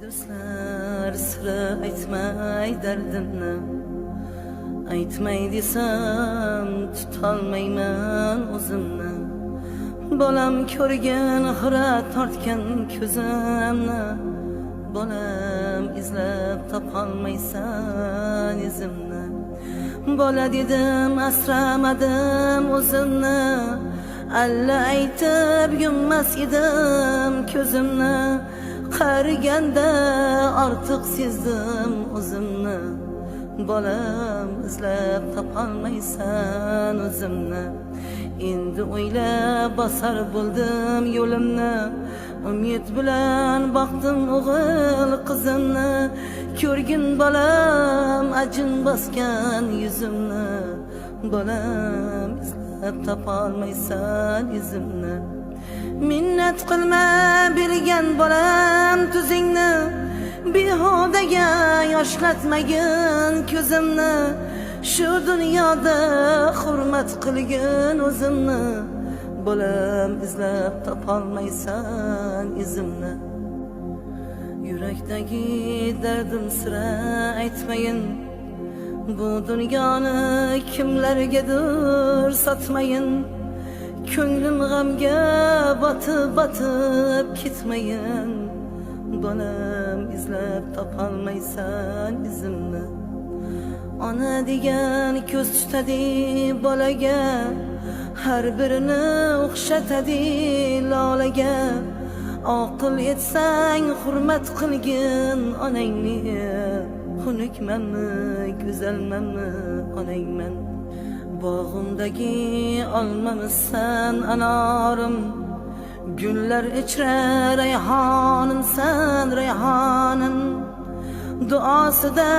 Do'stlar sira aytmay dardimni, aytmay desam tutolmayman o'zimni. Bolam ko'rgan xira tortgan ko'zimni, bolam izlab topolmaysan izimni. Bola dedim asramadim o'zimni, alla aytib yummas edim ko'zimni. Qariganda ortiq sezdim o'zimni, bolam izlab topolmaysan o'zimni. Endi o'ylab bosar bo'ldim yo'limni, umid bilan boqdim o'g'il qizimni. Ko'rgin bolam ajin bosgan yuzimni, bolam izlab topolmaysan izimni. Minnat qilma bergan bolam tuzingni, behudaga yoshlatmagin ko'zimni. Shu dunyoda hurmat qilgin o'zimni, bolam izlab topolmaysan izimni. Yurakdagi dardim sira aytmayin, bu dunyoni kimlargadir sotmayin. Ko'nglim g'amga botib ketmayin, bolam izlab topolmaysan izimni. Ona degan ko'z tutadi bolaga, har birini o'xshatadi lolaga. Aql etsang hurmat qilgin onangni, xunukmanmi go'zalmanmi onangman. Bog'imdagi olmamisan anorim, gullar ichra rayhonimsan rayhonim. Duosida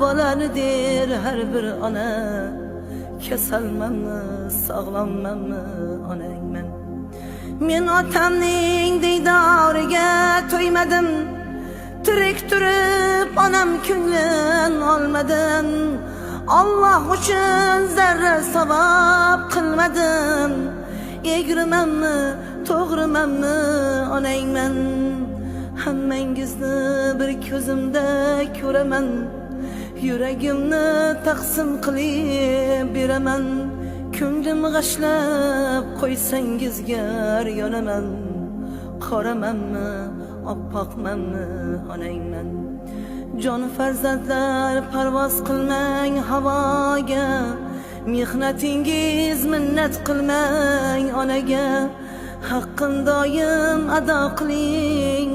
bolani der har bir ona, kasalmanmi sog'lommanmi onangman. Men otamning diydoriga to'ymadim, tirik turib onam ko'nglin olmadim. Allah uchun zarra savob qilmadim, egrimanmi to'g'rimanmi onangman. Hammangizni bir ko'zimda ko'raman, yuragimni taqsim qilib beraman. Ko'nglim g'ashlab qo'ysangizga yonaman, qoramanmi oppoqmanmi onangman. Jon farzandlar parvoz qilmang havoga, mehnatingiz minnat qilmang onaga. Haqqin doim ado qiling